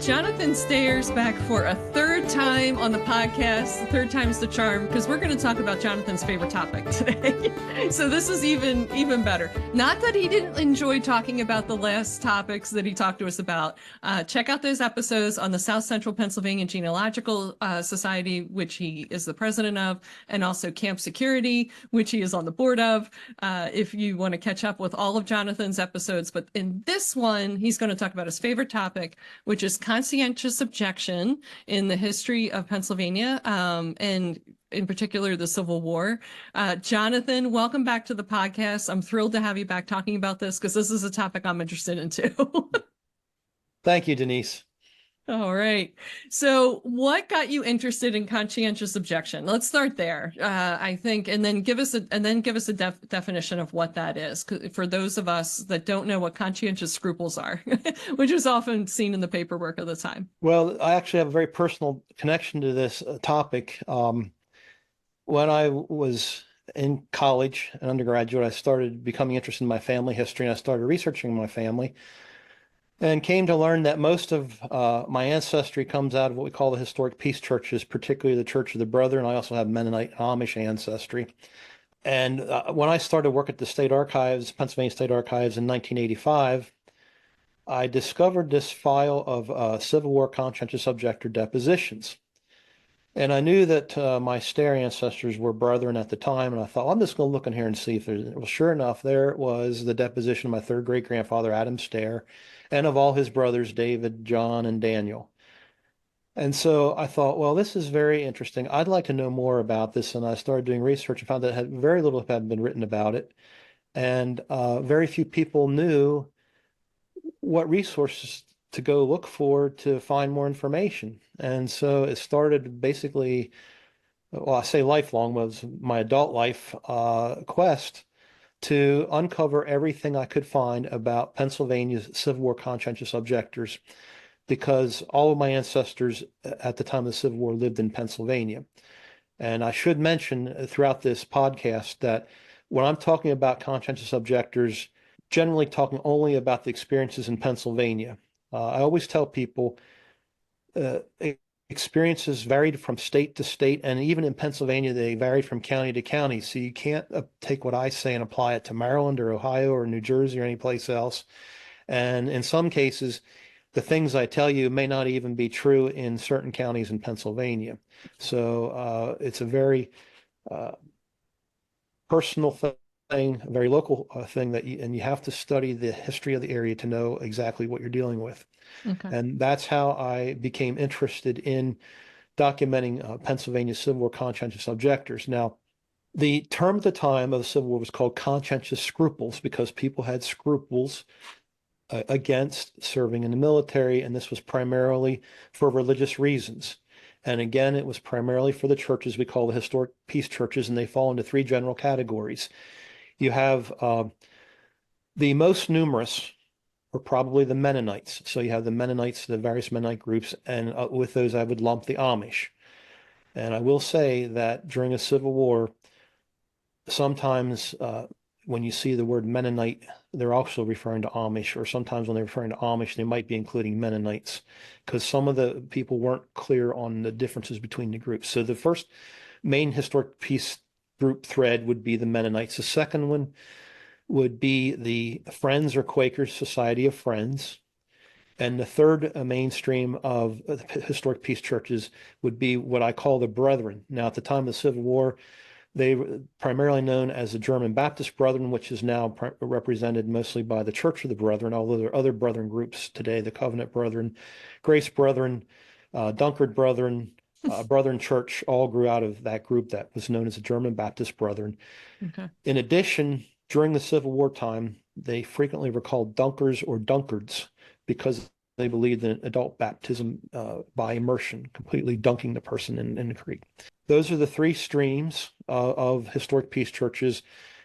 Jonathan Stayer's back for a third time on the podcast. The third time's the charm, because we're going to talk about Jonathan's favorite topic today. So this is even better. Not that he didn't enjoy talking about the last topics that he talked to us about. Check out those episodes on the South Central Pennsylvania Genealogical Society, which he is the president of, and also Camp Security, which he is on the board of, if you want to catch up with all of Jonathan's episodes. But in this one, he's going to talk about his favorite topic, which is conscientious objection in the history of Pennsylvania, and in particular, the Civil War. Jonathan, welcome back to the podcast. I'm thrilled to have you back talking about this, because this is a topic I'm interested in too. Thank you, Denise. All right. So what got you interested in conscientious objection? Let's start there, I think, and then give us a definition of what that is, for those of us that don't know what conscientious scruples are, which is often seen in the paperwork of the time. Well, I actually have a very personal connection to this topic. When I was in college and undergraduate, I started becoming interested in my family history, and I started researching my family, and came to learn that most of my ancestry comes out of what we call the historic peace churches, particularly the Church of the Brethren. I also have Mennonite and Amish ancestry. And when I started work at the State Archives, Pennsylvania State Archives in 1985, I discovered this file of Civil War conscientious objector depositions. And I knew that my Stair ancestors were brethren at the time, and I thought, well, I'm just going to look in here and see if there's... Well, sure enough, there was the deposition of my third great-grandfather, Adam Stair, and of all his brothers, David, John, and Daniel. And so I thought, well, this is very interesting. I'd like to know more about this, and I started doing research and found that very little had been written about it, and very few people knew what resources to go look for to find more information. And so it started basically, well, I say lifelong, was my adult life quest to uncover everything I could find about Pennsylvania's Civil War conscientious objectors, because all of my ancestors at the time of the Civil War lived in Pennsylvania. And I should mention throughout this podcast that when I'm talking about conscientious objectors, generally talking only about the experiences in Pennsylvania. I always tell people experiences varied from state to state, and even in Pennsylvania, they varied from county to county. So you can't take what I say and apply it to Maryland or Ohio or New Jersey or any place else. And in some cases, the things I tell you may not even be true in certain counties in Pennsylvania. So it's a very personal thing, a very local thing and you have to study the history of the area to know exactly what you're dealing with. Okay. And that's how I became interested in documenting Pennsylvania's Civil War conscientious objectors. Now, the term at the time of the Civil War was called conscientious scruples, because people had scruples against serving in the military, and this was primarily for religious reasons. And again, it was primarily for the churches we call the historic peace churches, and they fall into three general categories. You have the most numerous are probably the Mennonites. So you have the Mennonites, the various Mennonite groups, and with those I would lump the Amish. And I will say that during a Civil War, sometimes when you see the word Mennonite, they're also referring to Amish, or sometimes when they're referring to Amish, they might be including Mennonites, because some of the people weren't clear on the differences between the groups. So the first main historic peace group thread would be the Mennonites. The second one would be the Friends or Quakers Society of Friends. And the third mainstream of historic peace churches would be what I call the Brethren. Now, at the time of the Civil War, they were primarily known as the German Baptist Brethren, which is now represented mostly by the Church of the Brethren, although there are other Brethren groups today, the Covenant Brethren, Grace Brethren, Dunkard Brethren, Brethren Church, all grew out of that group that was known as the German Baptist Brethren. Okay. In addition, during the Civil War time, they frequently were called Dunkers or Dunkards, because they believed in adult baptism by immersion, completely dunking the person in the creek. Those are the three streams of historic peace churches,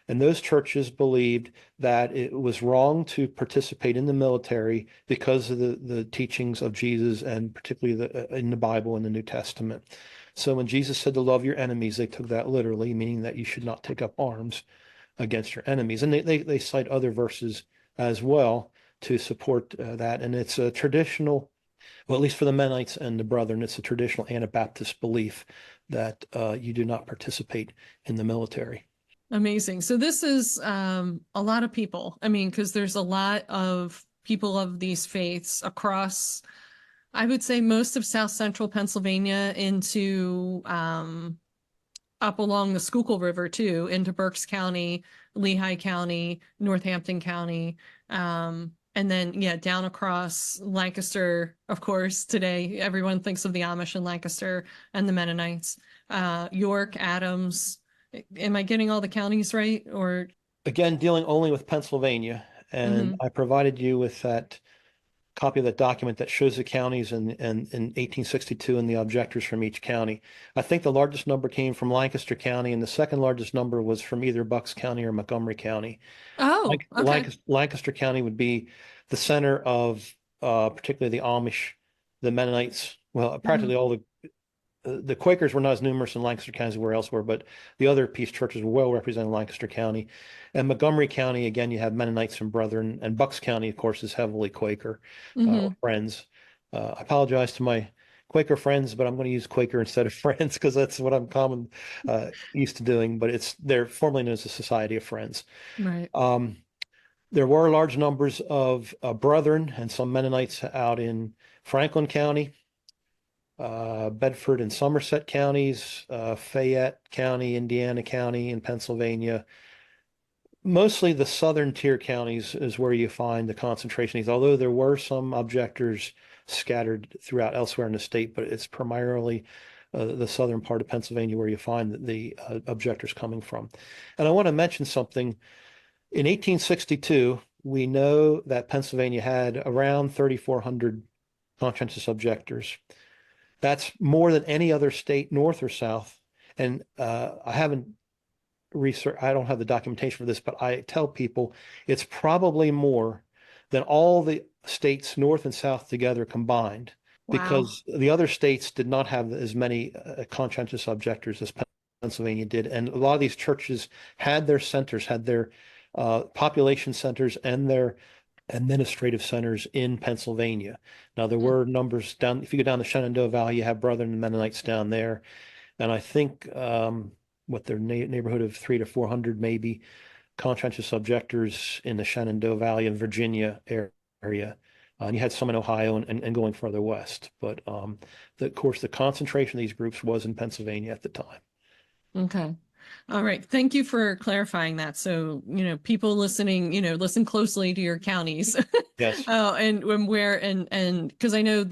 and those churches believed that it was wrong to participate in the military because of the teachings of Jesus, and particularly in the Bible and the New Testament. So when Jesus said to love your enemies, they took that literally, meaning that you should not take up arms against your enemies. And they cite other verses as well to support that. And it's a traditional Well, at least for the Mennonites and the Brethren, it's a traditional Anabaptist belief that you do not participate in the military. Amazing. So this is a lot of people. I mean, because there's a lot of people of these faiths across, I would say, most of South Central Pennsylvania into up along the Schuylkill River too, into Berks County, Lehigh County, Northampton County, and then yeah, down across Lancaster. Of course, today everyone thinks of the Amish in Lancaster and the Mennonites. York, Adams. Am I getting all the counties right? Or Again, dealing only with Pennsylvania, and I provided you with that copy of that document that shows the counties in 1862 and the objectors from each county. I think the largest number came from Lancaster County, and the second largest number was from either Bucks County or Montgomery County. Oh, okay. Lancaster County would be the center of particularly the Amish, the Mennonites, well, practically all the Quakers were not as numerous in Lancaster County as where elsewhere, but the other peace churches were well represented in Lancaster County. And Montgomery County, again, you have Mennonites and Brethren, and Bucks County, of course, is heavily Quaker Friends. I apologize to my Quaker friends, but I'm going to use Quaker instead of Friends because that's what I'm used to doing. But they're formerly known as the Society of Friends. Right. There were large numbers of Brethren and some Mennonites out in Franklin County, Bedford and Somerset counties, Fayette County, Indiana County in Pennsylvania. Mostly the southern tier counties is where you find the concentration, although there were some objectors scattered throughout elsewhere in the state, but it's primarily the southern part of Pennsylvania where you find the objectors coming from. And I want to mention something. In 1862, we know that Pennsylvania had around 3,400 conscientious objectors. That's more than any other state, north or south. And I haven't researched, I don't have the documentation for this, but I tell people it's probably more than all the states, north and south together combined, because the other states did not have as many conscientious objectors as Pennsylvania did. And a lot of these churches had their centers, had their population centers and their administrative centers in Pennsylvania. Now, there were numbers down, if you go down the Shenandoah Valley, you have Brethren and Mennonites down there. And I think what their neighborhood of 300 to 400 maybe conscientious objectors in the Shenandoah Valley and Virginia area. And you had some in Ohio and going further west. But of course, the concentration of these groups was in Pennsylvania at the time. Okay. All right. Thank you for clarifying that. So, people listening, listen closely to your counties. Yes. And where, and because I know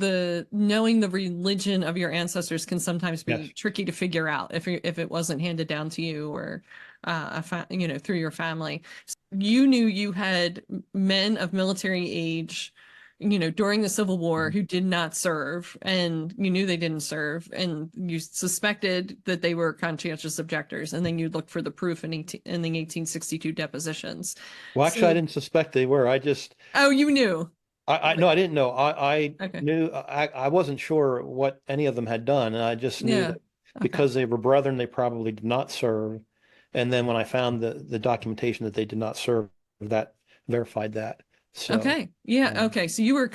knowing the religion of your ancestors can sometimes be tricky to figure out if it wasn't handed down to you or, through your family. So you knew you had men of military age, during the Civil War who did not serve, and you knew they didn't serve, and you suspected that they were conscientious objectors, and then you looked for the proof in the 1862 depositions. Well, actually, I didn't suspect they were. Oh, you knew. No, I didn't know. I okay. knew. I wasn't sure what any of them had done, and I just knew that because they were Brethren, they probably did not serve. And then when I found the documentation that they did not serve, that verified that. So, okay. Yeah. Okay. So you were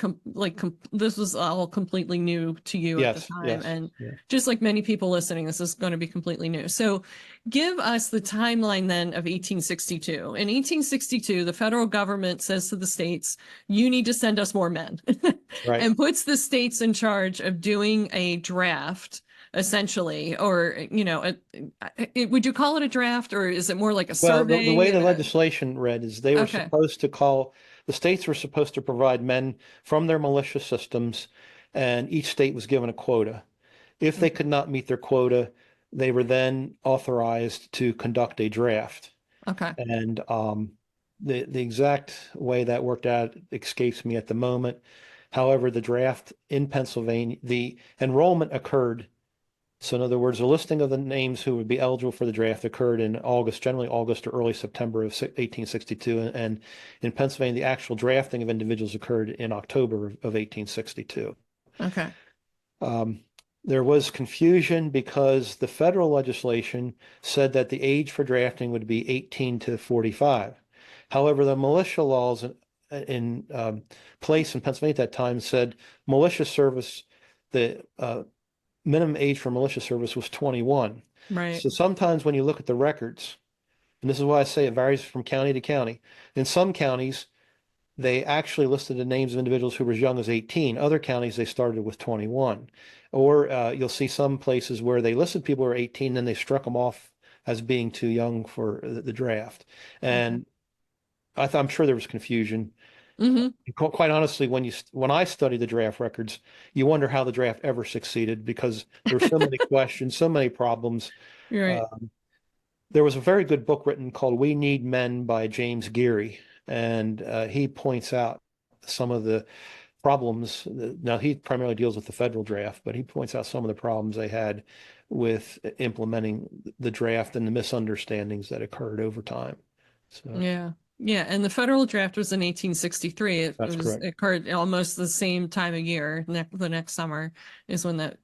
this was all completely new to you at the time. And just like many people listening, this is going to be completely new. So give us the timeline then of 1862. In 1862, the federal government says to the states, you need to send us more men and puts the states in charge of doing a draft, essentially, or, would you call it a draft, or is it more like a survey? Well, the way the legislation read is they were supposed to the states were supposed to provide men from their militia systems, and each state was given a quota. If they could not meet their quota, they were then authorized to conduct a draft. Okay. And the exact way that worked out escapes me at the moment. However, the draft in Pennsylvania, the enrollment occurred. So in other words, a listing of the names who would be eligible for the draft occurred in August, generally August or early September of 1862. And in Pennsylvania, the actual drafting of individuals occurred in October of 1862. Okay. There was confusion because the federal legislation said that the age for drafting would be 18 to 45. However, the militia laws in place in Pennsylvania at that time said militia service, the minimum age for militia service was 21. Right. So sometimes when you look at the records, and this is why I say it varies from county to county. In some counties, they actually listed the names of individuals who were as young as 18. Other counties, they started with 21. Or you'll see some places where they listed people who were 18, then they struck them off as being too young for the draft. And I'm sure there was confusion. Mm-hmm. Quite honestly, when I study the draft records, you wonder how the draft ever succeeded because there were so many questions, so many problems. Right. There was a very good book written called "We Need Men" by James Geary, and he points out some of the problems. Now, he primarily deals with the federal draft, but he points out some of the problems they had with implementing the draft and the misunderstandings that occurred over time. So, Yeah. Yeah. And the federal draft was in 1863. It that's was correct. it occurred almost the same time of year. The next summer is when that,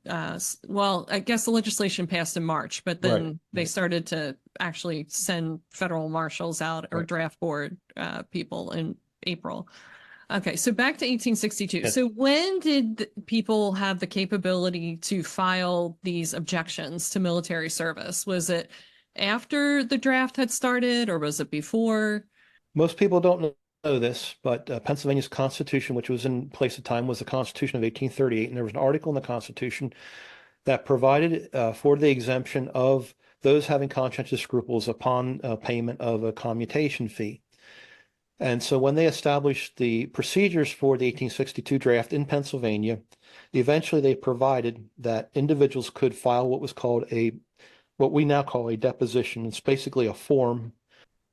well, I guess the legislation passed in March, but Right. then they started to actually send federal marshals out or Right. draft board people in April. Okay, so back to 1862. Yes. So when did people have the capability to file these objections to military service? Was it after the draft had started or was it before? Most people don't know this, but Pennsylvania's Constitution, which was in place at the time, was the Constitution of 1838, and there was an article in the Constitution that provided for the exemption of those having conscientious scruples upon payment of a commutation fee. And so when they established the procedures for the 1862 draft in Pennsylvania, eventually they provided that individuals could file what was called what we now call a deposition. It's basically a form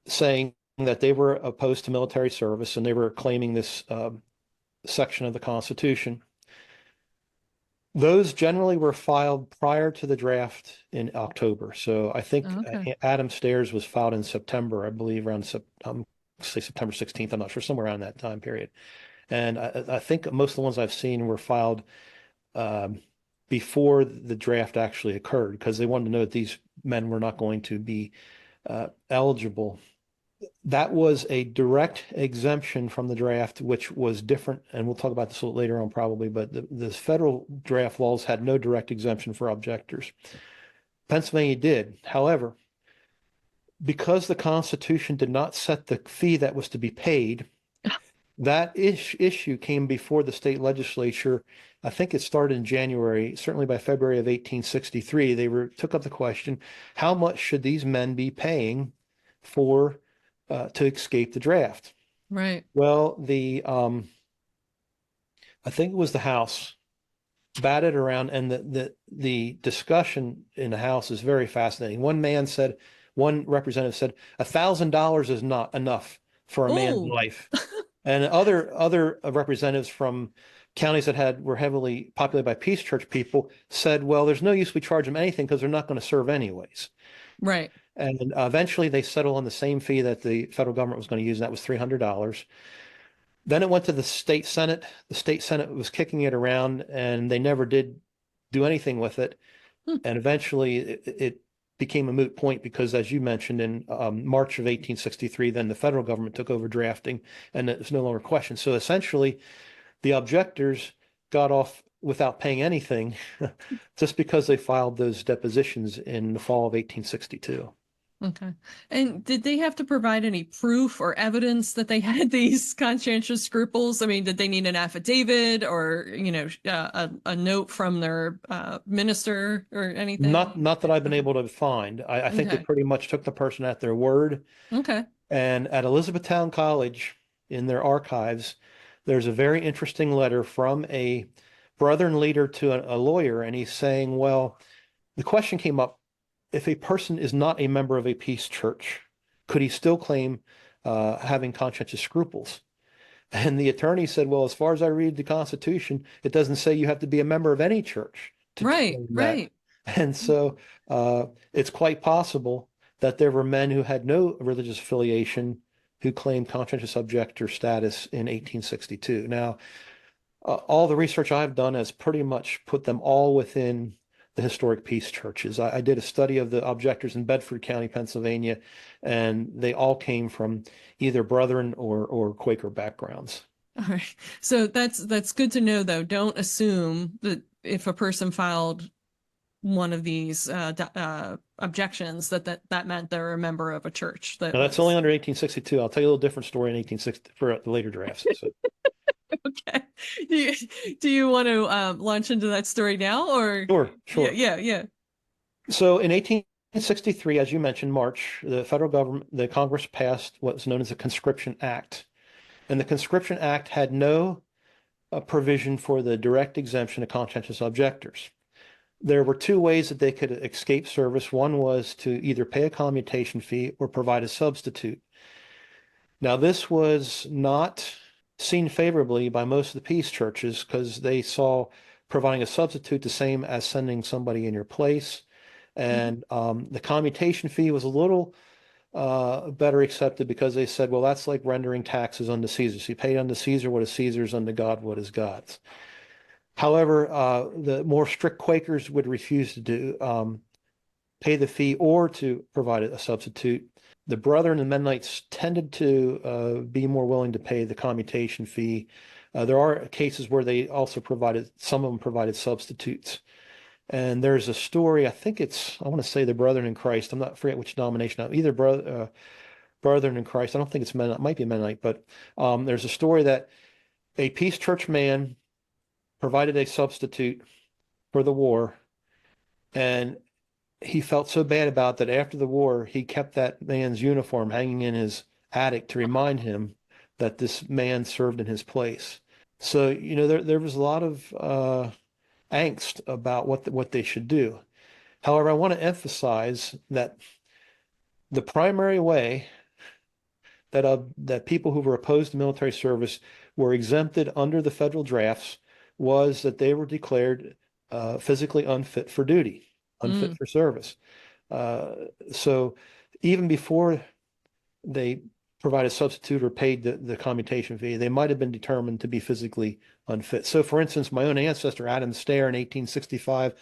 saying that they were opposed to military service and they were claiming this section of the Constitution. Those generally were filed prior to the draft in October. So I think Adam Stairs was filed in September, I believe, around say September 16th. I'm not sure, somewhere around that time period. And I think most of the ones I've seen were filed before the draft actually occurred because they wanted to know that these men were not going to be eligible. That was a direct exemption from the draft, which was different, and we'll talk about this a little later on probably, but the federal draft laws had no direct exemption for objectors. Pennsylvania did. However, because the Constitution did not set the fee that was to be paid, that issue came before the state legislature. I think it started in January, certainly by February of 1863. They took up the question, how much should these men be paying to escape the draft? Right. Well, I think it was the House batted around, and the discussion in the House is very fascinating. One representative said, $1,000 is not enough for a man's life. And other representatives from counties that were heavily populated by Peace Church people said, well, there's no use we charge them anything because they're not going to serve anyways. Right. And eventually they settled on the same fee that the federal government was going to use, and that was $300. Then it went to the state Senate. The state Senate was kicking it around, and they never did do anything with it. And eventually it became a moot point because, as you mentioned, in March of 1863, then the federal government took over drafting, and it was no longer questioned. So essentially, the objectors got off without paying anything just because they filed those depositions in the fall of 1862. Okay. And did they have to provide any proof or evidence that they had these conscientious scruples? I mean, did they need an affidavit or, a note from their minister or anything? Not that I've been able to find. I think they pretty much took the person at their word. Okay. And at Elizabethtown College, in their archives, there's a very interesting letter from a brethren leader to a lawyer, and he's saying, well, the question came up, if a person is not a member of a peace church, could he still claim having conscientious scruples? And the attorney said, well, as far as I read the Constitution, it doesn't say you have to be a member of any church to claim that. Right. And so it's quite possible that there were men who had no religious affiliation who claimed conscientious objector status in 1862. Now, all the research I've done has pretty much put them all within the historic peace churches. I did a study of the objectors in Bedford County, Pennsylvania, and they all came from either Brethren or Quaker backgrounds. All right. So that's good to know, though. Don't assume that if a person filed one of these objections that meant they're a member of a church. That's only under 1862. I'll tell you a little different story in 1860 for the later drafts. So. Okay. Do you want to launch into that story now, or? Sure. Yeah. So in 1863, as you mentioned, March, the Congress passed what was known as the Conscription Act. And the Conscription Act had no provision for the direct exemption of conscientious objectors. There were two ways that they could escape service. One was to either pay a commutation fee or provide a substitute. Now, this was not seen favorably by most of the peace churches because they saw providing a substitute the same as sending somebody in your place. And the commutation fee was a little better accepted because they said, well, that's like rendering taxes unto Caesar. So you pay unto Caesar what is Caesar's, unto God what is God's. However, the more strict Quakers would refuse to pay the fee or to provide a substitute. The Brethren and Mennonites tended to be more willing to pay the commutation fee. There are cases where they also some of them provided substitutes. And there's a story, I want to say the Brethren in Christ. I'm not forget which denomination, either Brethren in Christ. I don't think it's Mennonite, it might be Mennonite, but there's a story that a peace church man provided a substitute for the war, and he felt so bad about that after the war, he kept that man's uniform hanging in his attic to remind him that this man served in his place. So, there was a lot of angst about what they should do. However, I want to emphasize that the primary way that people who were opposed to military service were exempted under the federal drafts was that they were declared physically unfit for duty, unfit for service. So even before they provided a substitute or paid the commutation fee, they might have been determined to be physically unfit. So for instance, my own ancestor, Adam Stair, in 1865,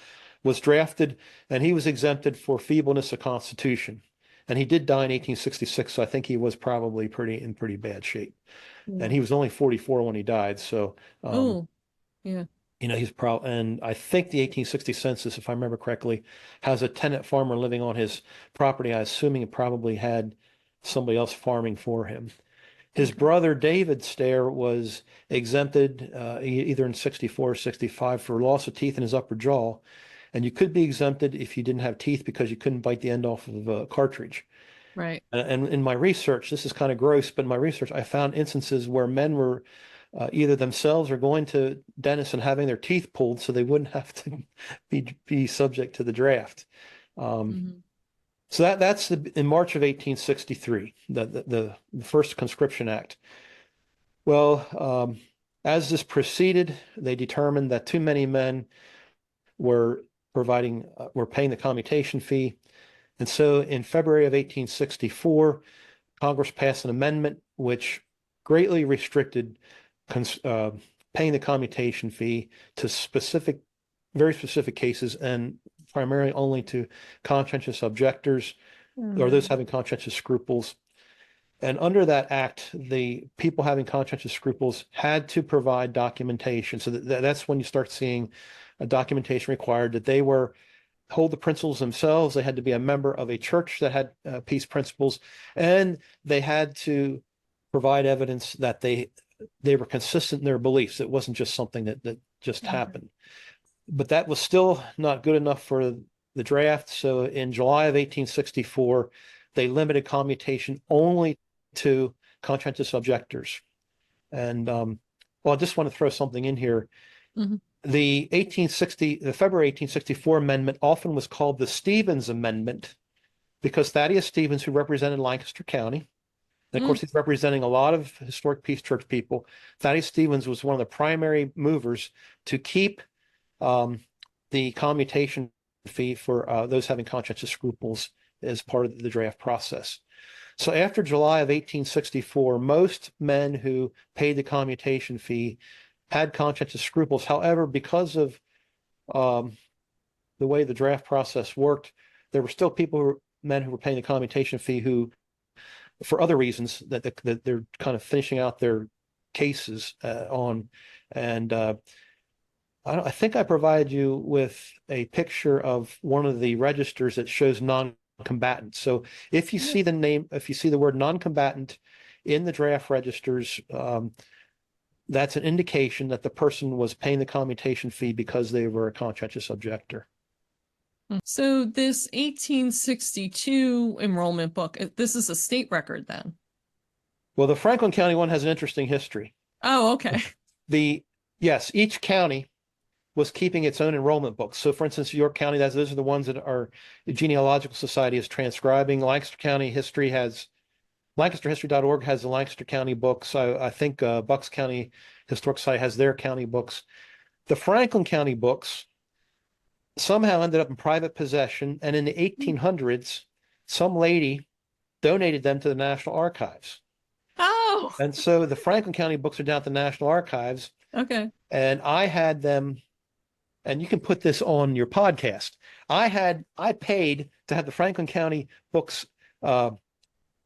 was drafted, and he was exempted for feebleness of constitution. And he did die in 1866, so I think he was probably in pretty bad shape. And he was only 44 when he died. So, yeah. He's probably, and I think the 1860 census, if I remember correctly, has a tenant farmer living on his property. I'm assuming he probably had somebody else farming for him. His brother, David Stair, was exempted either in 64 or 65 for loss of teeth in his upper jaw. And you could be exempted if you didn't have teeth because you couldn't bite the end off of a cartridge. Right. And in my research, this is kind of gross, but in my research, I found instances where men were either themselves or going to dentists and having their teeth pulled so they wouldn't have to be subject to the draft. So that's in March of 1863, the first Conscription Act. Well, as this proceeded, they determined that too many men were paying the commutation fee. And so in February of 1864, Congress passed an amendment which greatly restricted paying the commutation fee to very specific cases, and primarily only to conscientious objectors or those having conscientious scruples. And under that act, the people having conscientious scruples had to provide documentation. So that's when you start seeing a documentation required that they hold the principles themselves. They had to be a member of a church that had peace principles, and they had to provide evidence that they were consistent in their beliefs. It wasn't just something that just happened. But that was still not good enough for the draft. So in July of 1864, they limited commutation only to conscientious objectors. And I just want to throw something in here. The February 1864 amendment often was called the Stevens Amendment because Thaddeus Stevens, who represented Lancaster County, and of course he's representing a lot of historic Peace Church people, Thaddeus Stevens was one of the primary movers to keep the commutation fee for those having conscientious scruples as part of the draft process. So after July of 1864, most men who paid the commutation fee had conscientious scruples. However, because of the way the draft process worked, there were still men who were paying the commutation fee who, for other reasons, that they're kind of finishing out their cases on. And I think I provided you with a picture of one of the registers that shows non-combatant. So if you see the word non-combatant in the draft registers, that's an indication that the person was paying the commutation fee because they were a conscientious objector. So this 1862 enrollment book, this is a state record then? Well, the Franklin County one has an interesting history. Oh, okay. Yes, each county was keeping its own enrollment books. So for instance, York County, those are the ones that the Genealogical Society is transcribing. Lancaster County History has LancasterHistory.org has the Lancaster County books. I think Bucks County Historic Society has their county books. The Franklin County books somehow ended up in private possession, and in the 1800s, some lady donated them to the National Archives. Oh. And so the Franklin County books are down at the National Archives. Okay. And I had them, and you can put this on your podcast. I paid to have the Franklin County books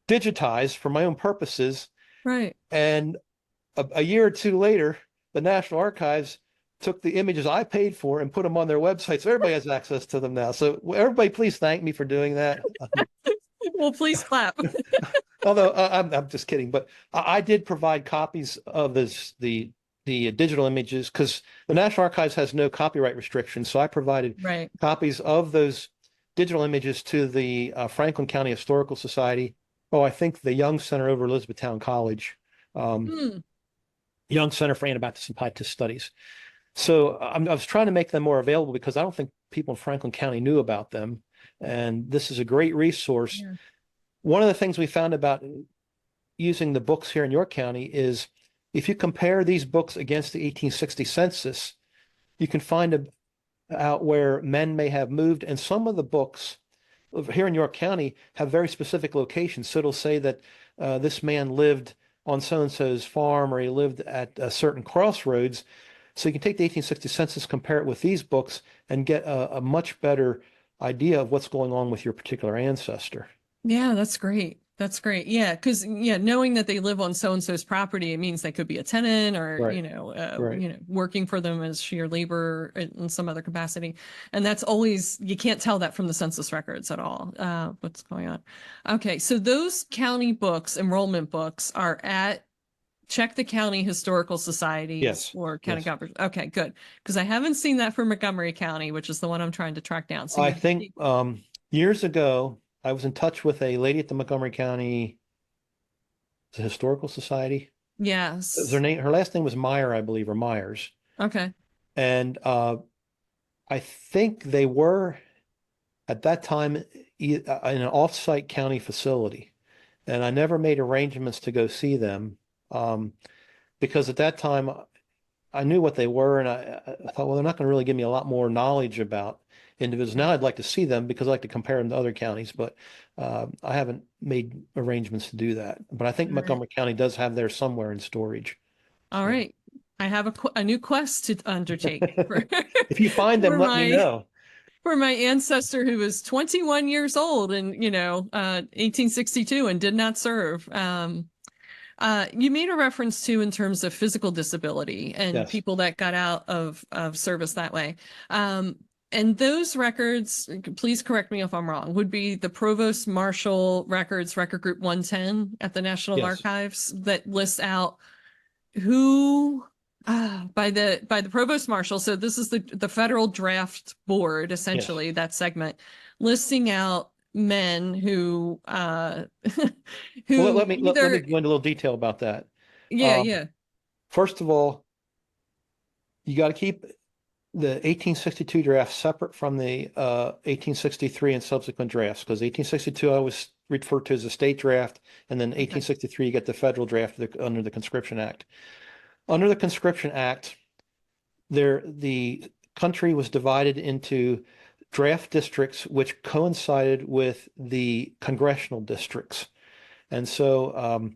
digitized for my own purposes. Right. And a year or two later, the National Archives took the images I paid for and put them on their website. So everybody has access to them now. So everybody, please thank me for doing that. Well, please clap. Although I'm just kidding, but I did provide copies of the digital images because the National Archives has no copyright restrictions. So I provided copies of those digital images to the Franklin County Historical Society. Oh, I think the Young Center over Elizabethtown College, Young Center for Anabaptist and Pietist Studies. So I was trying to make them more available because I don't think people in Franklin County knew about them. And this is a great resource. Yeah. One of the things we found about using the books here in York County is if you compare these books against the 1860 census, you can find out where men may have moved. And some of the books here in York County have very specific locations. So it'll say that this man lived on so-and-so's farm, or he lived at a certain crossroads. So you can take the 1860 census, compare it with these books, and get a much better idea of what's going on with your particular ancestor. Yeah, that's great. That's great. Yeah, because knowing that they live on so-and-so's property, it means they could be a tenant or working for them as sheer labor in some other capacity. And that's always, you can't tell that from the census records at all. What's going on? Okay, so those county books, enrollment books, are at check the county historical societies or county government. Okay, good. Because I haven't seen that for Montgomery County, which is the one I'm trying to track down. So I think years ago, I was in touch with a lady at the Montgomery County Historical Society. Yes. Her last name was Meyer, I believe, or Myers. Okay. And I think they were at that time in an off-site county facility. And I never made arrangements to go see them because at that time I knew what they were, and I thought, well, they're not going to really give me a lot more knowledge about individuals. Now I'd like to see them because I like to compare them to other counties, but I haven't made arrangements to do that. But I think Montgomery County does have theirs somewhere in storage. All right. I have a new quest to undertake. If you find them, let me know. For my ancestor who was 21 years old in 1862 and did not serve. You made a reference to in terms of physical disability and people that got out of service that way. And those records, please correct me if I'm wrong, would be the Provost Marshal records, record group 110 at the National Archives that lists out who by the Provost Marshal. So this is the Federal Draft Board, essentially, that segment, listing out men who let me go into a little detail about that. First of all, you got to keep the 1862 draft separate from the 1863 and subsequent drafts, because 1862 I was referred to as a state draft, and then 1863 you get the federal draft under the Conscription Act. Under the Conscription Act, the country was divided into draft districts which coincided with the congressional districts. And so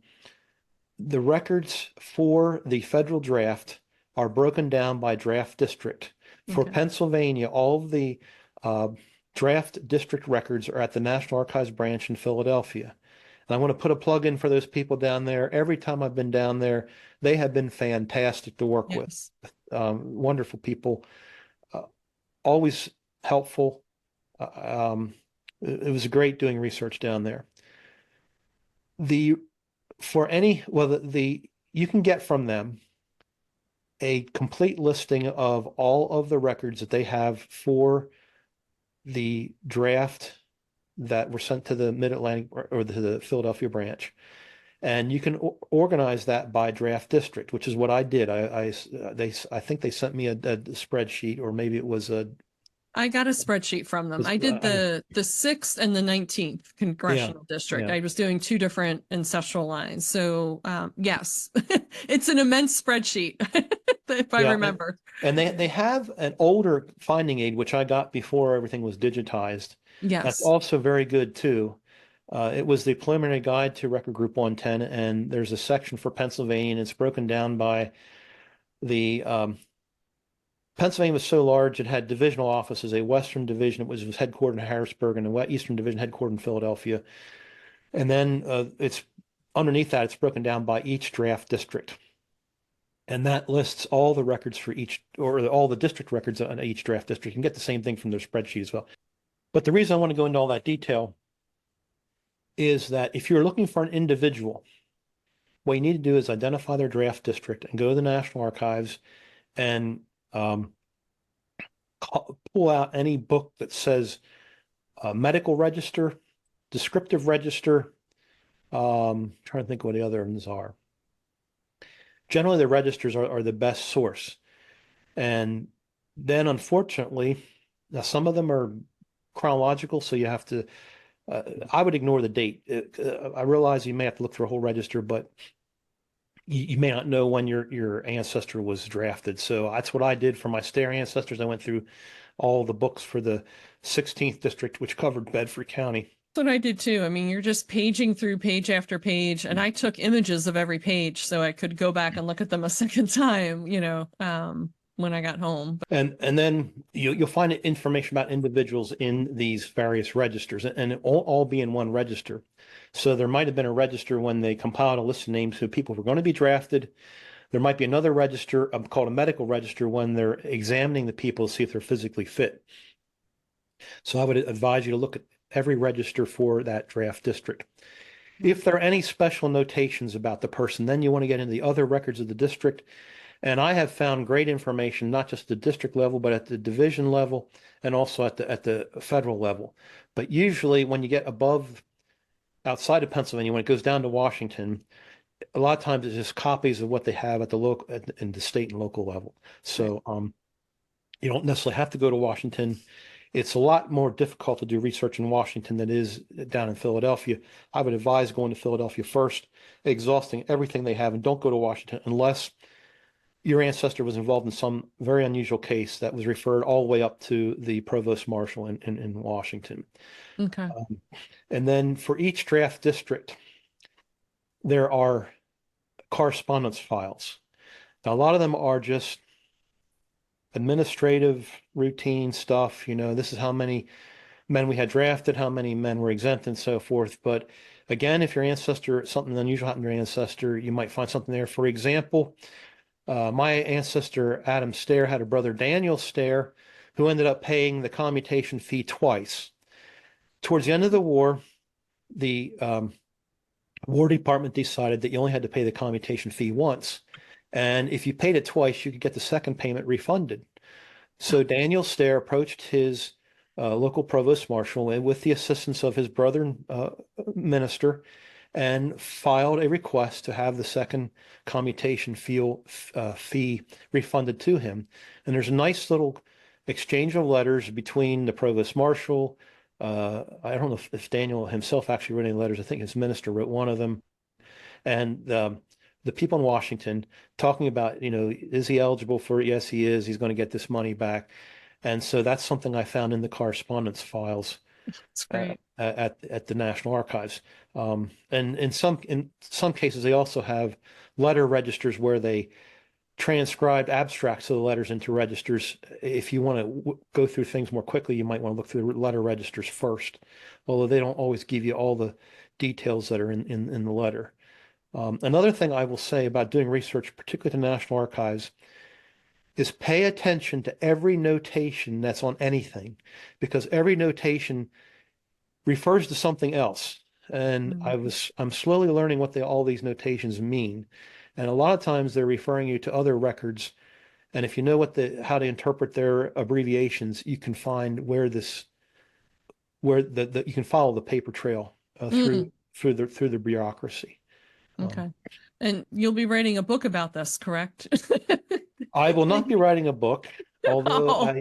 the records for the federal draft are broken down by draft district. For Pennsylvania, all of the uh, draft district records are at the National Archives branch in Philadelphia. And I want to put a plug in for those people down there. Every time I've been down there, they have been fantastic to work with. Yes. Wonderful people, uh, always helpful. It was great doing research down there. The for any well the you can get from them a complete listing of all of the records that they have for the draft that were sent to the Mid-Atlantic or to the Philadelphia branch. And you can organize that by draft district, which is what I did. I think they sent me a spreadsheet, or maybe it was a. I got a spreadsheet from them. I did the 6th and the 19th congressional district. Yeah. I was doing 2 different ancestral lines. So yes, it's an immense spreadsheet, if I remember. And they have an older finding aid, which I got before everything was digitized. Yes. That's also very good too. It was the preliminary guide to Record Group 110, and there's a section for Pennsylvania, and it's broken down by the Pennsylvania was so large, it had divisional offices. A Western division, it was headquartered in Harrisburg, and a Eastern division headquartered in Philadelphia. And then it's underneath that, it's broken down by each draft district. And that lists all the records for each, or all the district records on each draft district. You can get the same thing from their spreadsheet as well. But the reason I want to go into all that detail is that if you're looking for an individual, what you need to do is identify their draft district and go to the National Archives and pull out any book that says medical register, descriptive register. Trying to think what the other ones are. Generally, the registers are the best source. And then, unfortunately, now some of them are chronological, so you have to, I would ignore the date. I realize you may have to look through a whole register, but you may not know when your ancestor was drafted. So that's what I did for my stair ancestors. I went through all the books for the 16th district, which covered Bedford County. That's what I did too. I mean, you're just paging through page after page, and I took images of every page so I could go back and look at them a second time, when I got home. And then you'll find information about individuals in these various registers, and it won't all be in one register. So there might have been a register when they compiled a list of names of people who were going to be drafted. There might be another register called a medical register when they're examining the people to see if they're physically fit. So I would advise you to look at every register for that draft district. If there are any special notations about the person, then you want to get into the other records of the district. And I have found great information, not just at the district level, but at the division level and also at the federal level. But usually when you get outside of Pennsylvania, when it goes down to Washington, a lot of times it's just copies of what they have at the local, in the state and local level. So you don't necessarily have to go to Washington. It's a lot more difficult to do research in Washington than it is down in Philadelphia. I would advise going to Philadelphia first, exhausting everything they have, and don't go to Washington unless your ancestor was involved in some very unusual case that was referred all the way up to the provost marshal in Washington. Okay. And then for each draft district, there are correspondence files. Now, a lot of them are just administrative routine stuff. This is how many men we had drafted, how many men were exempt, and so forth. But again, if your ancestor, something unusual happened to your ancestor, you might find something there. For example, my ancestor, Adam Stair, had a brother, Daniel Stair, who ended up paying the commutation fee twice. Towards the end of the war, the War Department decided that you only had to pay the commutation fee once. And if you paid it twice, you could get the second payment refunded. So Daniel Stair approached his local provost marshal and with the assistance of his brother minister and filed a request to have the second commutation fee refunded to him. And there's a nice little exchange of letters between the provost marshal. I don't know if Daniel himself actually wrote any letters. I think his minister wrote one of them. And the people in Washington talking about, is he eligible for it? Yes, he is. He's going to get this money back. And so that's something I found in the correspondence files at the National Archives. And in some cases, they also have letter registers where they transcribed abstracts of the letters into registers. If you want to go through things more quickly, you might want to look through the letter registers first, although they don't always give you all the details that are in the letter. Another thing I will say about doing research, particularly to National Archives, is pay attention to every notation that's on anything, because every notation refers to something else. And I'm slowly learning what all these notations mean. And a lot of times they're referring you to other records. And if you know how to interpret their abbreviations, you can find where you can follow the paper trail through the bureaucracy. Okay. And you'll be writing a book about this, correct? I will not be writing a book, although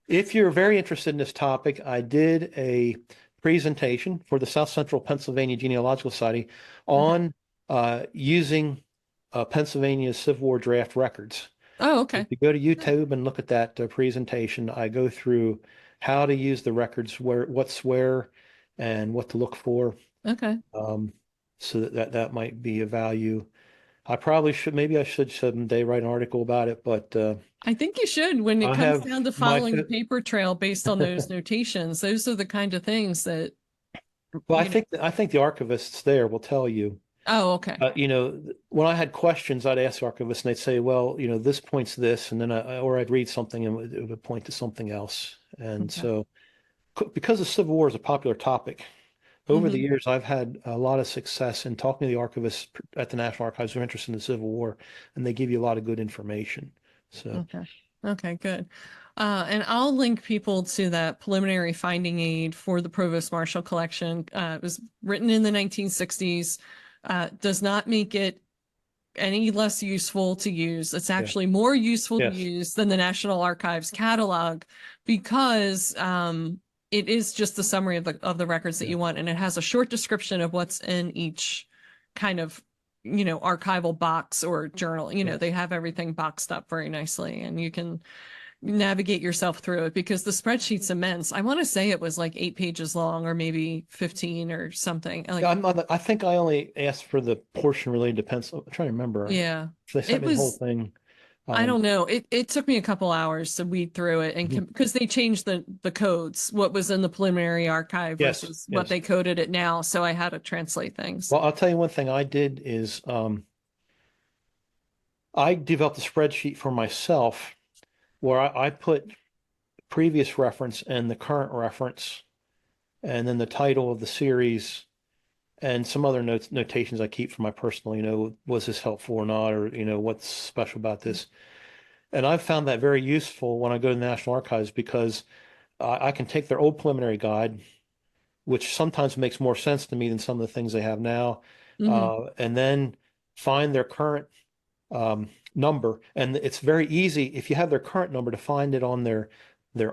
if you're very interested in this topic, I did a presentation for the South Central Pennsylvania Genealogical Society on using Pennsylvania's Civil War draft records. Oh, okay. If you go to YouTube and look at that presentation, I go through how to use the records, what's where, and what to look for. Okay. So that might be a value. Maybe I should someday write an article about it, but I think you should when it comes down to following the paper trail based on those notations. Those are the kind of things that. Well, I think the archivists there will tell you. Oh, okay. When I had questions, I'd ask archivists, and they'd say, "Well, this points to this," and then I'd read something and it would point to something else. And so, because the Civil War is a popular topic, over the years, I've had a lot of success in talking to the archivists at the National Archives who are interested in the Civil War, and they give you a lot of good information. So, okay, good. And I'll link people to that preliminary finding aid for the Provost Marshall collection. It was written in the 1960s. Does not make it any less useful to use. It's actually more useful to use than the National Archives catalog, because it is just the summary of the records that you want, and it has a short description of what's in each kind of archival box or journal. They have everything boxed up very nicely, and you can navigate yourself through it, because the spreadsheet's immense. I want to say it was like 8 pages long, or maybe 15 or something. I think I only asked for the portion related to pencil. I'm trying to remember. Yeah, they sent me the whole thing. I don't know. It took me a couple hours to weed through it, and because they changed the codes, what was in the preliminary archive versus what they coded it now. So I had to translate things. Well, I'll tell you one thing I did is I developed a spreadsheet for myself where I put previous reference and the current reference, and then the title of the series, and some other notations I keep for my personal, was this helpful or not, or, what's special about this. And I've found that very useful when I go to the National Archives, because I can take their old preliminary guide, which sometimes makes more sense to me than some of the things they have now, and then find their current number. And it's very easy if you have their current number to find it on their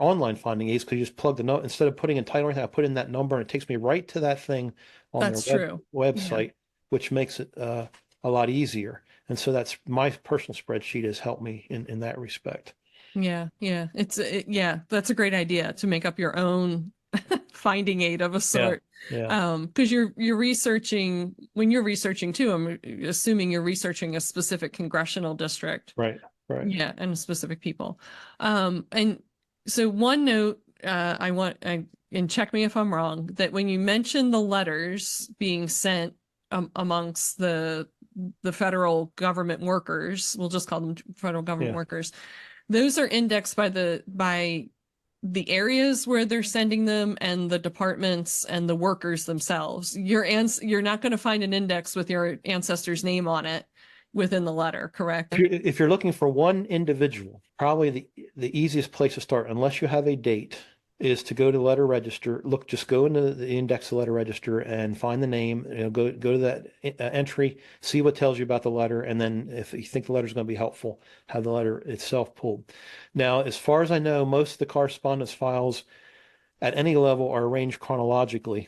online finding aids, because you just plug the note, instead of putting in title or anything, I put in that number and it takes me right to that thing on their website, which makes it a lot easier. And so that's my personal spreadsheet has helped me in that respect. Yeah. That's a great idea, to make up your own finding aid of a sort. Because you're researching, when you're researching too, I'm assuming you're researching a specific congressional district. Right. Yeah, and specific people. And so one note, and check me if I'm wrong, that when you mention the letters being sent amongst the federal government workers, we'll just call them federal government workers, those are indexed by the areas where they're sending them, and the departments and the workers themselves. You're not going to find an index with your ancestor's name on it within the letter, correct? If you're looking for one individual, probably the easiest place to start, unless you have a date, is to go to the letter register. Just go into the index of the letter register and find the name. Go to that entry, see what tells you about the letter, and then if you think the letter is going to be helpful, have the letter itself pulled. Now, as far as I know, most of the correspondence files at any level are arranged chronologically.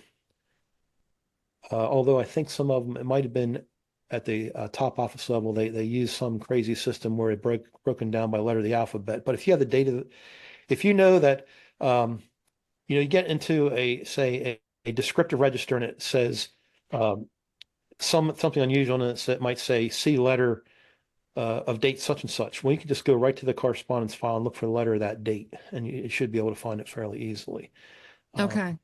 Although I think some of them, it might have been at the top office level, they use some crazy system where it broken down by letter of the alphabet. But if you have the data, if you know that, you get into a descriptive register and it says something unusual, and it might say see letter of date such and such. Well, you can just go right to the correspondence file and look for the letter of that date, and you should be able to find it fairly easily. Okay.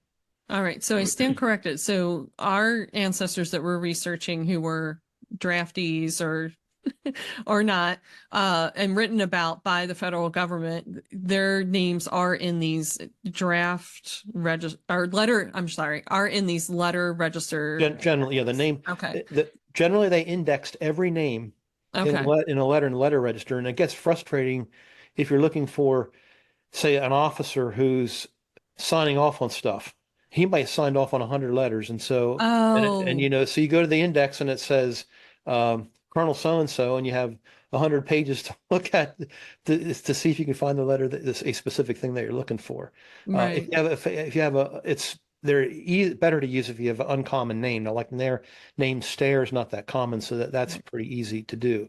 All right. So I stand corrected. So our ancestors that we're researching who were draftees or not, and written about by the federal government, their names are in these draft register or letter. I'm sorry, are in these letter register. Generally, yeah, the name. Okay. Generally, they indexed every name in a letter register, and it gets frustrating if you're looking for, say, an officer who's signing off on stuff. He might have signed off on 100 letters, and so so you go to the index and it says Colonel so and so, and you have 100 pages to look at to see if you can find the letter that is a specific thing that you're looking for. Right. They're better to use if you have an uncommon name. Now, like their name Stair is not that common, so that's pretty easy to do.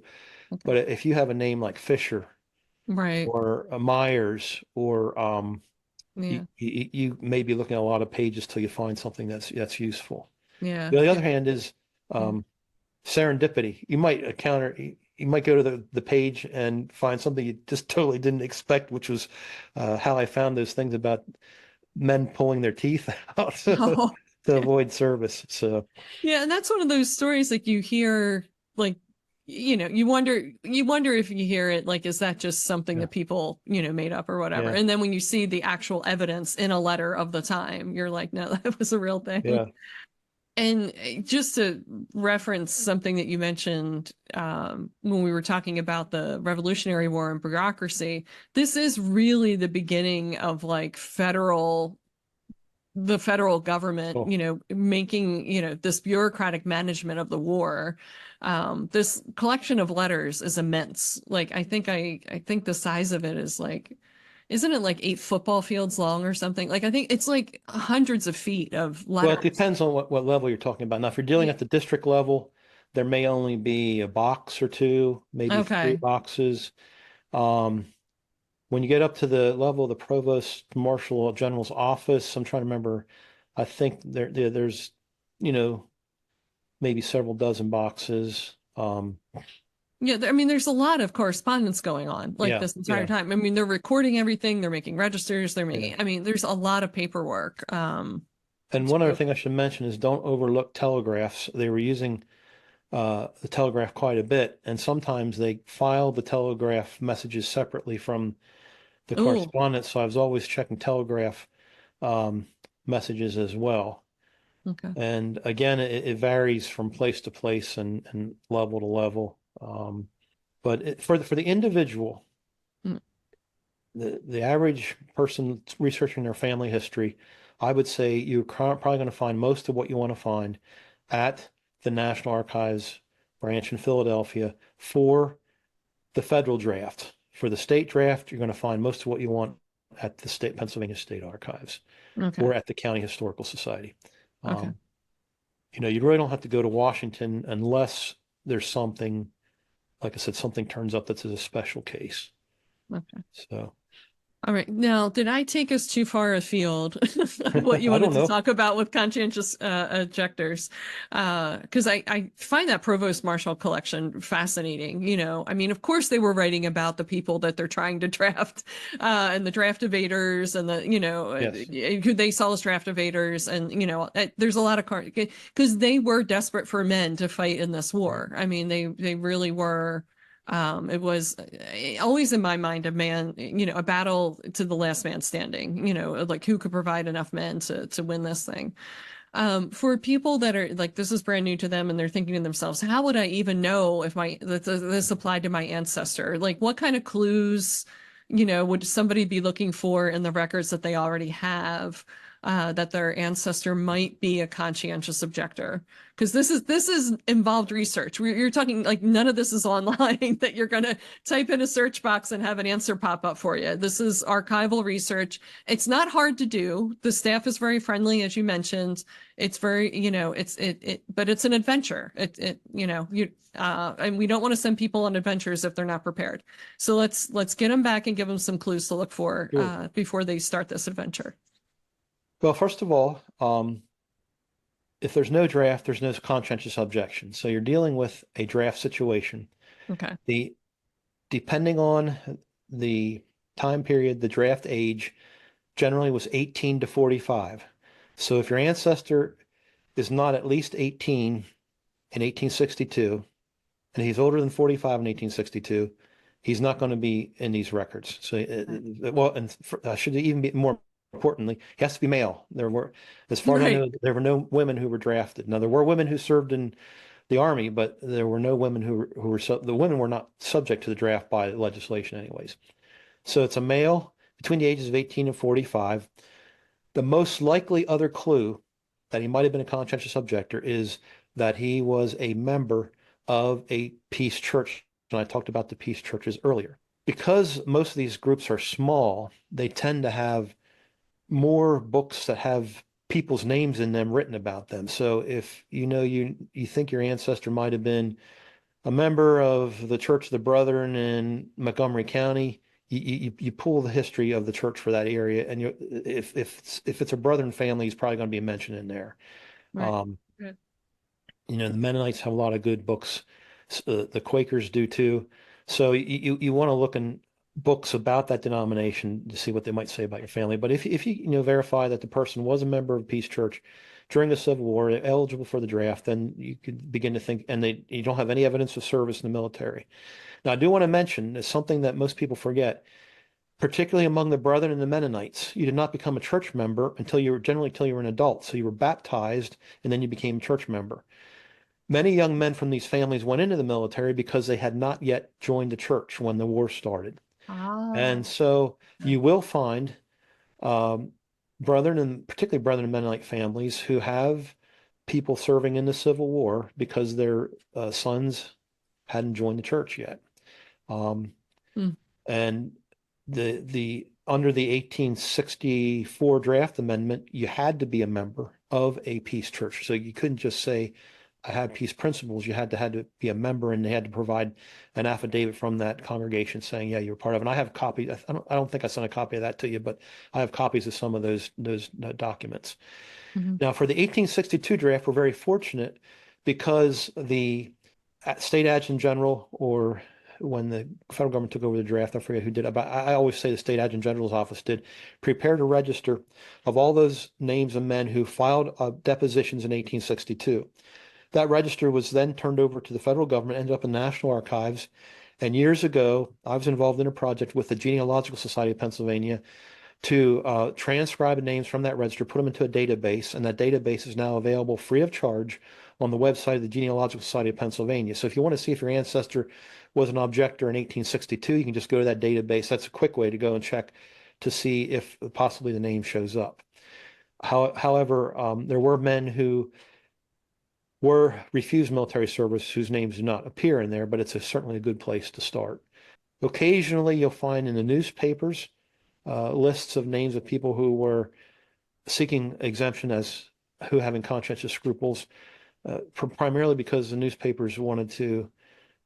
Okay. But if you have a name like Fisher, right, or Myers, or you may be looking at a lot of pages till you find something that's useful. Yeah. The other hand is serendipity. You might you might go to the page and find something you just totally didn't expect, which was how I found those things about men pulling their teeth out to avoid service. So yeah, and that's one of those stories like you hear, like, you wonder if you hear it, like, is that just something that people, made up or whatever? And then when you see the actual evidence in a letter of the time, you're like, no, that was a real thing. Yeah. And just to reference something that you mentioned when we were talking about the Revolutionary War and bureaucracy, this is really the beginning of like the federal government, making, this bureaucratic management of the war. This collection of letters is immense. Like, I think the size of it is like, isn't it like 8 football fields long or something? Like, I think it's like hundreds of feet of letters. Well, it depends on what level you're talking about. Now, if you're dealing at the district level, there may only be a box or two, maybe 3 boxes. When you get up to the level of the provost marshal general's office, I'm trying to remember, I think there's, maybe several dozen boxes. Yeah, I mean, there's a lot of correspondence going on this entire time. I mean, they're recording everything. They're making registers. They're making, I mean, there's a lot of paperwork. And one other thing I should mention is don't overlook telegraphs. They were using the telegraph quite a bit, and sometimes they file the telegraph messages separately from the correspondence. So I was always checking telegraph messages as well. Okay. And again, it varies from place to place and level to level. But for the individual, the average person researching their family history, I would say you're probably going to find most of what you want to find at the National Archives branch in Philadelphia for the federal draft. For the state draft, you're going to find most of what you want at the Pennsylvania State Archives or at the County Historical Society. You really don't have to go to Washington unless there's something, like I said, something turns up that's a special case. Okay. So. All right. Now, did I take us too far afield what you wanted to talk about with conscientious objectors? Because I find that provost marshal collection fascinating. I mean, of course, they were writing about the people that they're trying to draft and the draft evaders and who they saw as draft evaders. And, there's a lot of because they were desperate for men to fight in this war. I mean, they really were. It was always in my mind a battle to the last man standing, like who could provide enough men to win this thing. For people that are like, this is brand new to them and they're thinking to themselves, how would I even know if this applied to my ancestor? Like, what kind of clues, would somebody be looking for in the records that they already have? That their ancestor might be a conscientious objector, because this is involved research. You're talking like none of this is online that you're going to type in a search box and have an answer pop up for you. This is archival research. It's not hard to do. The staff is very friendly, as you mentioned. It's very, but it's an adventure. And we don't want to send people on adventures if they're not prepared. So let's get them back and give them some clues to look for before they start this adventure. Well, first of all, if there's no draft, there's no conscientious objection. So you're dealing with a draft situation. Okay. Depending on the time period, the draft age generally was 18 to 45. So if your ancestor is not at least 18 in 1862, and he's older than 45 in 1862, he's not going to be in these records. So, well, and should even be more importantly, he has to be male. As far as I know, there were no women who were drafted. Now, there were women who served in the army, but there were no women who were the women were not subject to the draft by legislation, anyways. So it's a male between the ages of 18 and 45. The most likely other clue that he might have been a conscientious objector is that he was a member of a peace church. And I talked about the peace churches earlier. Because most of these groups are small, they tend to have more books that have people's names in them written about them. So if you think your ancestor might have been a member of the Church of the Brethren in Montgomery County, you pull the history of the church for that area, and if it's a Brethren family, he's probably going to be mentioned in there. Right. The Mennonites have a lot of good books. The Quakers do too. So you want to look in books about that denomination to see what they might say about your family. But if you verify that the person was a member of Peace Church during the Civil War, eligible for the draft, then you could begin to think, and you don't have any evidence of service in the military. Now, I do want to mention is something that most people forget, particularly among the Brethren and the Mennonites. You did not become a church member until you were an adult. So you were baptized, and then you became a church member. Many young men from these families went into the military because they had not yet joined the church when the war started. And so you will find Brethren, and particularly Brethren and Mennonite families, who have people serving in the Civil War because their sons hadn't joined the church yet. And the under the 1864 draft amendment, you had to be a member of a peace church. So you couldn't just say, I had peace principles. You had to be a member, and they had to provide an affidavit from that congregation saying, yeah, you're part of it. And I have copies. I don't think I sent a copy of that to you, but I have copies of some of those documents. Now, for the 1862 draft, we're very fortunate because the state adjutant general, or when the federal government took over the draft, I forget who did it, but I always say the state adjutant general's office did, prepared a register of all those names of men who filed depositions in 1862. That register was then turned over to the federal government, ended up in National Archives. And years ago, I was involved in a project with the Genealogical Society of Pennsylvania to transcribe the names from that register, put them into a database, and that database is now available free of charge on the website of the Genealogical Society of Pennsylvania. So if you want to see if your ancestor was an objector in 1862, you can just go to that database. That's a quick way to go and check to see if possibly the name shows up. However, there were men who were refused military service whose names do not appear in there, but it's certainly a good place to start. Occasionally, you'll find in the newspapers lists of names of people who were seeking exemption as who having conscientious scruples, primarily because the newspapers wanted to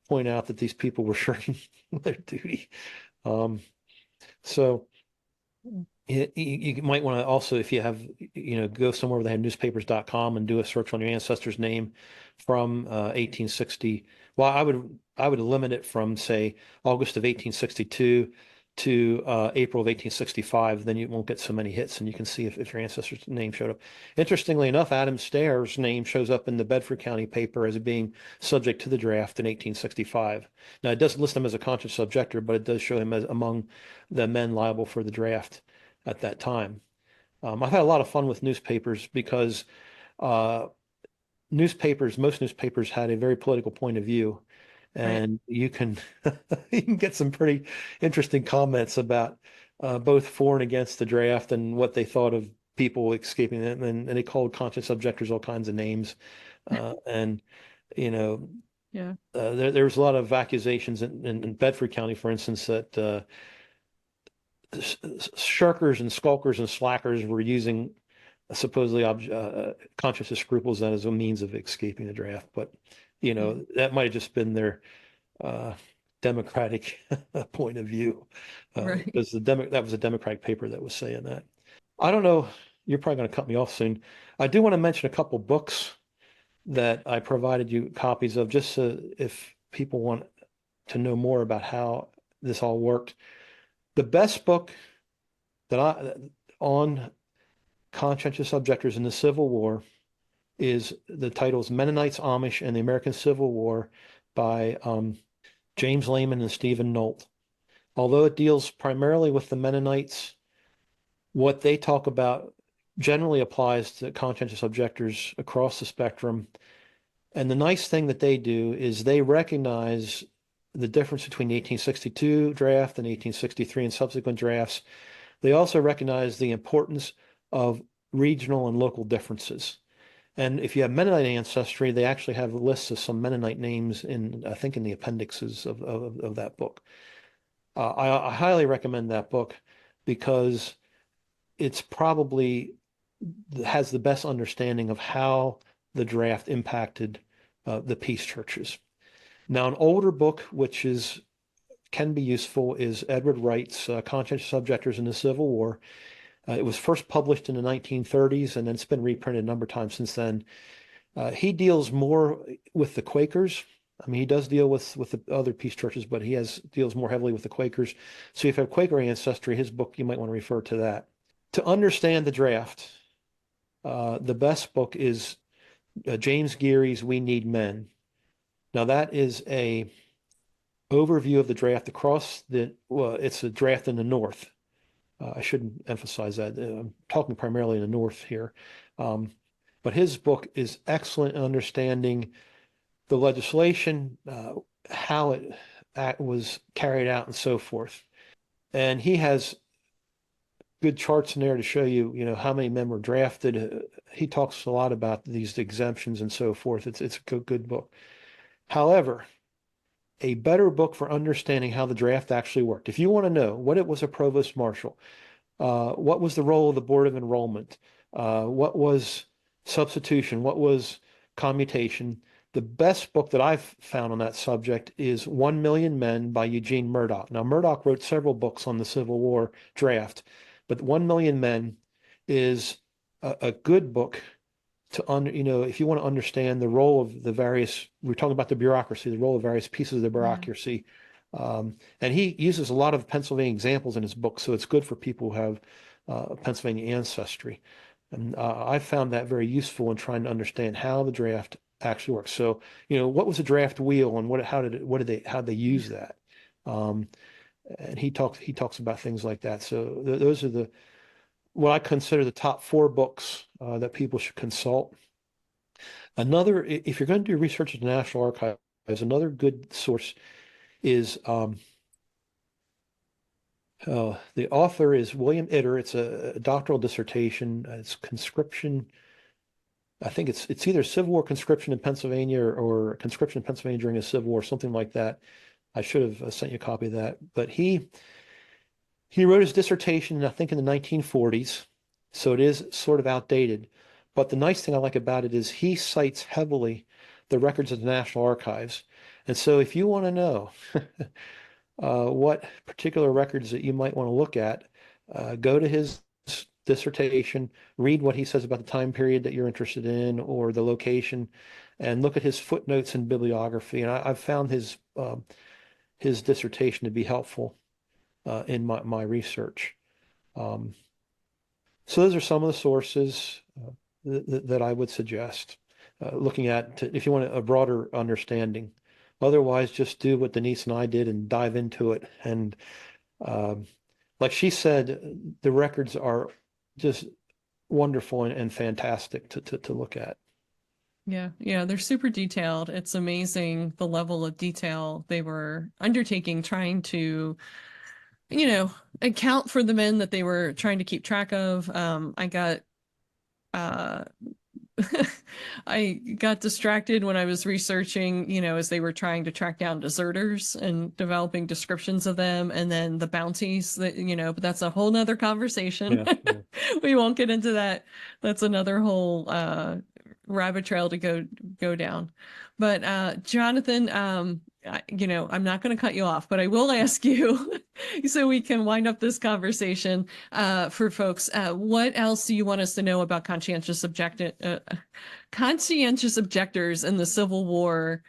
point out that these people were shirking their duty. So you might want to also, if you have, go somewhere where they have newspapers.com and do a search on your ancestor's name from 1860. Well, I would limit it from, say, August of 1862 to April of 1865. Then you won't get so many hits, and you can see if your ancestor's name showed up. Interestingly enough, Adam Stayer's name shows up in the Bedford County paper as being subject to the draft in 1865. Now, it doesn't list him as a conscientious objector, but it does show him as among the men liable for the draft at that time. I've had a lot of fun with newspapers because most newspapers had a very political point of view, and you can you can get some pretty interesting comments about both for and against the draft and what they thought of people escaping it, and they called conscientious objectors all kinds of names, and there's a lot of accusations in Bedford County, for instance, that shirkers and skulkers and slackers were using supposedly conscientious scruples as a means of escaping the draft. But, that might have just been their democratic point of view, because that was a Democratic paper that was saying that. I don't know. You're probably going to cut me off soon. I do want to mention a couple books that I provided you copies of, just so if people want to know more about how this all worked. The best book on conscientious objectors in the Civil War is the title is Mennonites, Amish, and the American Civil War by James Lehman and Stephen Nolt. Although it deals primarily with the Mennonites, what they talk about generally applies to conscientious objectors across the spectrum. And the nice thing that they do is they recognize the difference between the 1862 draft and 1863 and subsequent drafts. They also recognize the importance of regional and local differences. And if you have Mennonite ancestry, they actually have lists of some Mennonite names in, I think, in the appendixes of that book. I highly recommend that book because it's probably has the best understanding of how the draft impacted the peace churches. Now, an older book, which can be useful, is Edward Wright's Conscientious Objectors in the Civil War. It was first published in the 1930s, and then it's been reprinted a number of times since then. He deals more with the Quakers. I mean, he does deal with the other peace churches, but he deals more heavily with the Quakers. So if you have Quaker ancestry, his book, you might want to refer to that. To understand the draft, the best book is James Geary's We Need Men. Now, that is a overview of the draft across it's a draft in the North. I shouldn't emphasize that. I'm talking primarily in the North here. But his book is excellent in understanding the legislation, how it was carried out, and so forth. And he has good charts in there to show you, how many men were drafted. He talks a lot about these exemptions and so forth. It's a good book. However, a better book for understanding how the draft actually worked. If you want to know what it was a provost marshal, what was the role of the Board of Enrollment, what was substitution, what was commutation, the best book that I've found on that subject is 1 Million Men by Eugene Murdoch. Now, Murdoch wrote several books on the Civil War draft, but 1 Million Men is a good book to if you want to understand the role of the various, we're talking about the bureaucracy, the role of various pieces of the bureaucracy. And he uses a lot of Pennsylvania examples in his book, so it's good for people who have Pennsylvania ancestry. And I found that very useful in trying to understand how the draft actually works. So, what was a draft wheel, and how did they use that? And he talks about things like that. So those are what I consider the top 4 books that people should consult. If you're going to do research at the National Archives, another good source is the author is William Itter. It's a doctoral dissertation. It's conscription. I think it's either Civil War conscription in Pennsylvania or conscription in Pennsylvania during the Civil War, something like that. I should have sent you a copy of that. But he wrote his dissertation, I think, in the 1940s, so it is sort of outdated. But the nice thing I like about it is he cites heavily the records of the National Archives. And so if you want to know what particular records that you might want to look at, go to his dissertation, read what he says about the time period that you're interested in or the location, and look at his footnotes and bibliography. And I've found his dissertation to be helpful in my research. So those are some of the sources that I would suggest looking at if you want a broader understanding. Otherwise, just do what Denise and I did and dive into it. And like she said, the records are just wonderful and fantastic to look at. Yeah, they're super detailed. It's amazing the level of detail they were undertaking, trying to, account for the men that they were trying to keep track of. I got distracted when I was researching, as they were trying to track down deserters and developing descriptions of them, and then the bounties that, but that's a whole nother conversation. Yeah. We won't get into that. That's another whole rabbit trail to go down. But Jonathan, I'm not going to cut you off, but I will ask you so we can wind up this conversation for folks. What else do you want us to know about conscientious objectors in the Civil War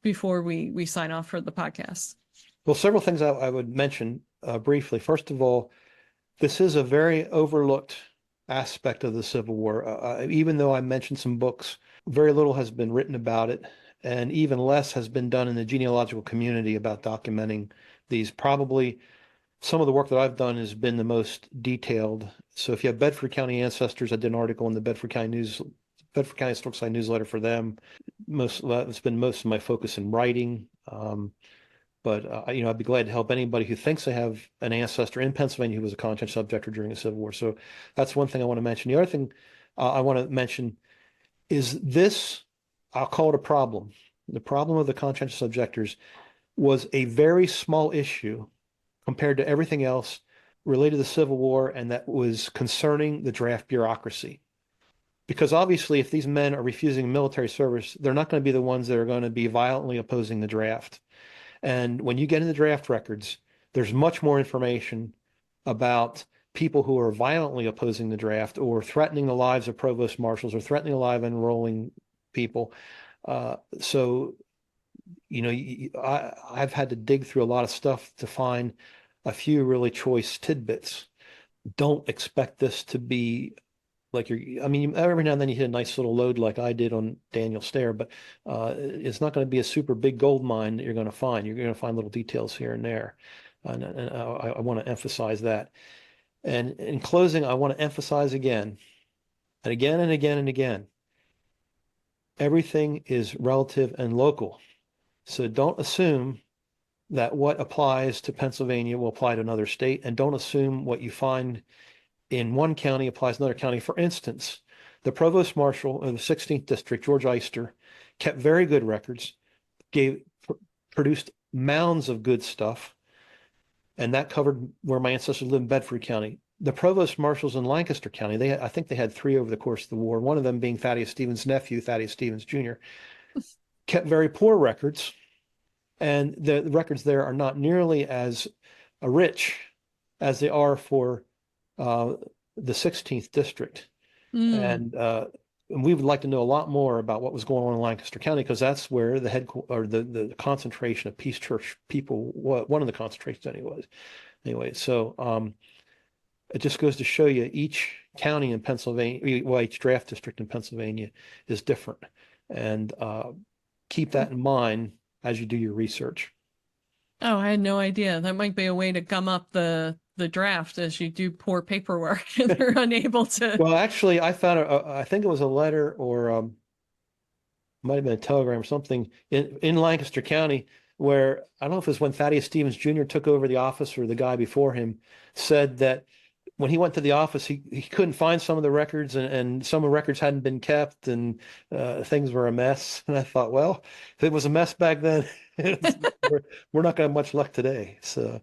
before we sign off for the podcast? Well, several things I would mention briefly. First of all, this is a very overlooked aspect of the Civil War. Even though I mentioned some books, very little has been written about it, and even less has been done in the genealogical community about documenting these. Probably some of the work that I've done has been the most detailed. So if you have Bedford County ancestors, I did an article in the Bedford County Historical Society newsletter for them. It's been most of my focus in writing. But I'd be glad to help anybody who thinks they have an ancestor in Pennsylvania who was a conscientious objector during the Civil War. So that's one thing I want to mention. The other thing I want to mention is this, I'll call it a problem. The problem of the conscientious objectors was a very small issue compared to everything else related to the Civil War, and that was concerning the draft bureaucracy. Because obviously, if these men are refusing military service, they're not going to be the ones that are going to be violently opposing the draft. And when you get into draft records, there's much more information about people who are violently opposing the draft or threatening the lives of provost marshals or threatening the lives of enrolling people. I've had to dig through a lot of stuff to find a few really choice tidbits. Don't expect this to be like every now and then you hit a nice little load like I did on Daniel Stair, but it's not going to be a super big gold mine that you're going to find. You're going to find little details here and there. And I want to emphasize that. And in closing, I want to emphasize again, and again and again and again, everything is relative and local. So don't assume that what applies to Pennsylvania will apply to another state, and don't assume what you find in one county applies to another county. For instance, the provost marshal of the 16th district, George Eister, kept very good records, produced mounds of good stuff, and that covered where my ancestors lived in Bedford County. The provost marshals in Lancaster County, I think they had 3 over the course of the war, one of them being Thaddeus Stevens' nephew, Thaddeus Stevens Jr., kept very poor records, and the records there are not nearly as rich as they are for the 16th district. And we would like to know a lot more about what was going on in Lancaster County, because that's where the concentration of Peace Church people, one of the concentrations anyway. So it just goes to show you each county in Pennsylvania, each draft district in Pennsylvania is different. And keep that in mind as you do your research. Oh, I had no idea. That might be a way to gum up the draft as you do poor paperwork and they're unable to. Well, actually, I found I think it was a letter or might have been a telegram or something in Lancaster County where, I don't know if it was when Thaddeus Stevens Jr. took over the office or the guy before him, said that when he went to the office, he couldn't find some of the records, and some of the records hadn't been kept, and things were a mess. And I thought, well, if it was a mess back then, we're not going to have much luck today. So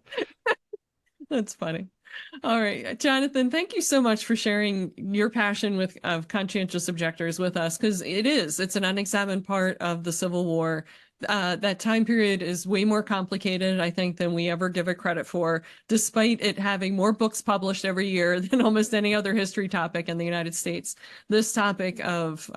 that's funny. All right, Jonathan, thank you so much for sharing your passion of conscientious objectors with us, because it's an unexamined part of the Civil War. That time period is way more complicated, I think, than we ever give it credit for, despite it having more books published every year than almost any other history topic in the United States. This topic of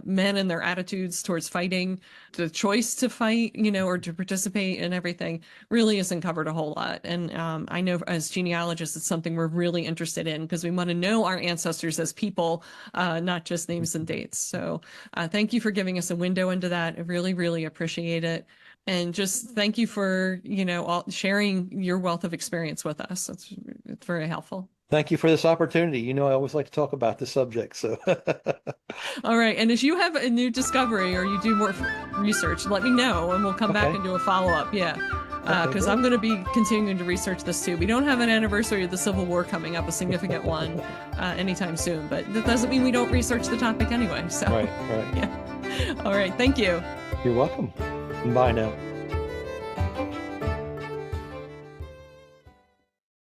men and their attitudes towards fighting, the choice to fight, or to participate in everything, really isn't covered a whole lot. And I know as genealogists, it's something we're really interested in, because we want to know our ancestors as people, not just names and dates. So thank you for giving us a window into that. I really, really appreciate it. And just thank you for, sharing your wealth of experience with us. It's very helpful. Thank you for this opportunity. I always like to talk about this subject. So, all right. And if you have a new discovery or you do more research, let me know and we'll come back and do a follow-up. Yeah. Because I'm going to be continuing to research this too. We don't have an anniversary of the Civil War coming up, a significant one, anytime soon, but that doesn't mean we don't research the topic anyway. So, right. Yeah. All right. Thank you. You're welcome. Bye now.